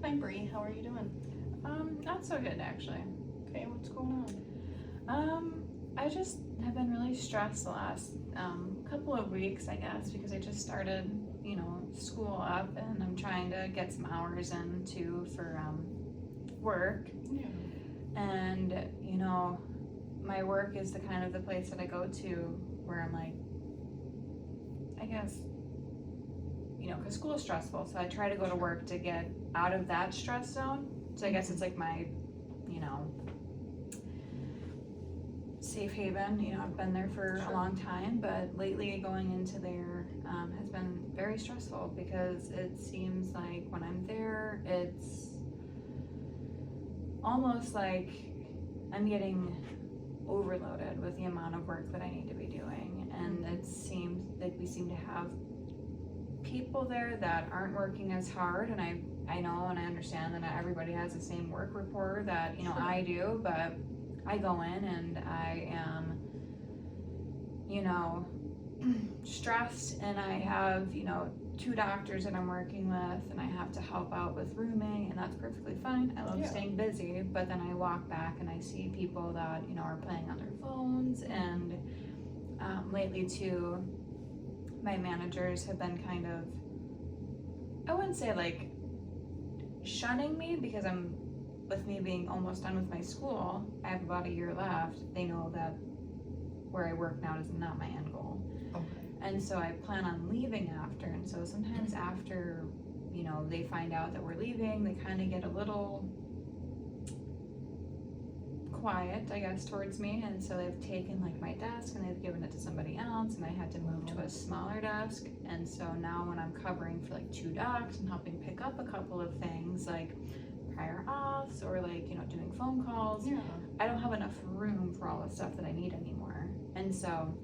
Hi Bree, how are you doing? Not so good actually. Okay, what's going I just have been really stressed the last couple of weeks, I guess, because I just started, school up and I'm trying to get some hours in too for work. on? Yeah. And, my work is the place that I go to where I'm like, I guess, because school is stressful, so I try to go to work to get out of that stress zone. So I guess it's like my, safe haven. I've been there for a long time, but lately going into there has been very stressful because it seems like when I'm there, it's almost like I'm getting overloaded with the amount of work that I need to be doing. And it seems like we seem to have people there that aren't working as hard, and I know and I understand that not everybody has the same work rapport that I do, but I go in and I am stressed, and I have 2 doctors that I'm working with, and I have to help out with rooming, and that's perfectly fine. I love staying busy, but then I walk back and I see people that are playing on their phones, and lately too, my managers have been kind of, I wouldn't say like shunning me, because with me being almost done with my school, I have about a year left. They know that where I work now is not my end goal. Okay. And so I plan on leaving after, and so sometimes after, they find out that we're leaving, they kind of get a little quiet, I guess, towards me, and so they've taken like my desk and they've given it to somebody else, and I had to move to a smaller desk. And so now when I'm covering for like 2 docs and helping pick up a couple of things like prior auths or like doing phone calls, I don't have enough room for all the stuff that I need anymore. And so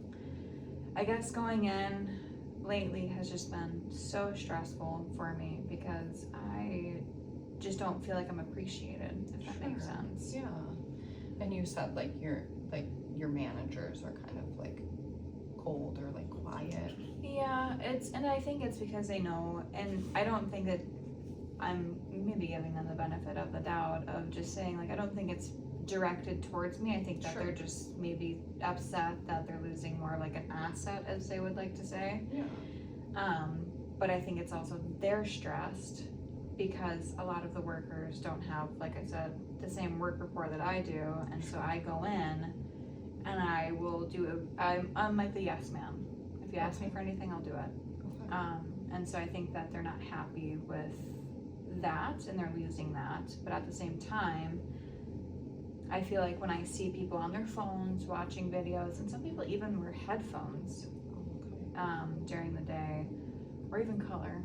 I guess going in lately has just been so stressful for me because I just don't feel like I'm appreciated, if that makes sense. Yeah. And you said like your managers are kind of like cold or like quiet. Yeah, and I think it's because they know, and I don't think that I'm maybe giving them the benefit of the doubt of just saying like, I don't think it's directed towards me. I think that they're just maybe upset that they're losing more of like an asset, as they would like to say. Yeah. But I think it's also they're stressed because a lot of the workers don't have, like I said, the same work rapport that I do, and so I go in and I will I'm like the yes man. If you ask me for anything, I'll do it. And so I think that they're not happy with that and they're losing that. But at the same time, I feel like when I see people on their phones watching videos, and some people even wear headphones during the day, or even color.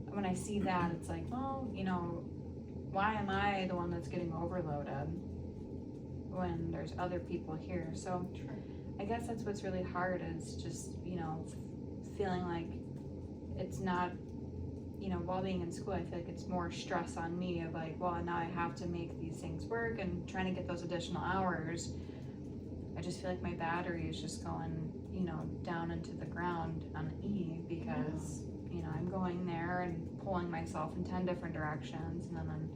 When I see that, it's like, well, why am I the one that's getting overloaded when there's other people here? So I guess that's what's really hard, is just, feeling like it's not, while being in school, I feel like it's more stress on me of like, well, now I have to make these things work and trying to get those additional hours. I just feel like my battery is just going, down into the ground on E, because, I'm going there and pulling myself in 10 different directions. And then,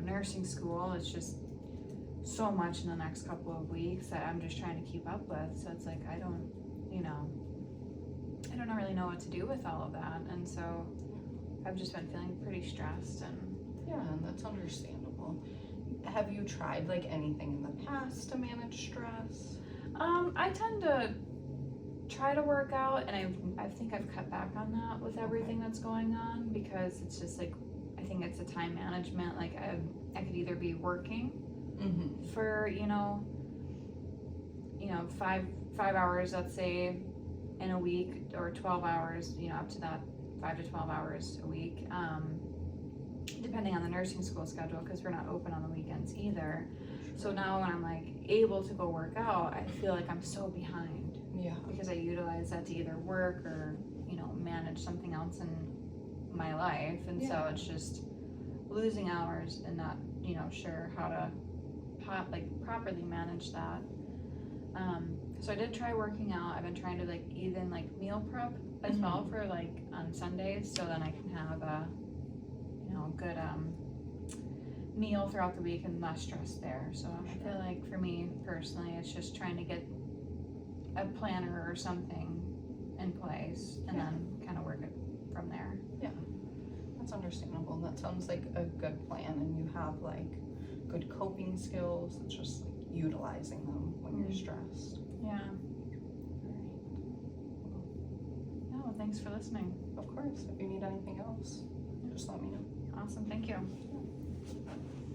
nursing school, it's just so much in the next couple of weeks that I'm just trying to keep up with. So it's like, I don't really know what to do with all of that. And so I've just been feeling pretty stressed. And that's understandable. Have you tried like anything in the past to manage stress? I tend to try to work out, and I think I've cut back on that with everything that's going on, because it's just like, I think it's a time management. Like I could either be working for 5 hours, let's say, in a week, or 12 hours, up to that 5 to 12 hours a week, depending on the nursing school schedule, because we're not open on the weekends either. So now when I'm like able to go work out, I feel like I'm so behind. Because I utilize that to either work or, manage something else in my life. And so it's just losing hours and not, sure how to properly manage that. So I did try working out. I've been trying to even meal prep as well for on Sundays, so then I can have good meal throughout the week and less stress there. So I feel like for me personally, it's just trying to get a planner or something in place and then kind of work it from there. That's understandable. That sounds like a good plan, and you have like good coping skills. It's just like utilizing them when you're stressed. Yeah. Oh, thanks for listening. Of course, if you need anything else, just let me know. Awesome, thank you.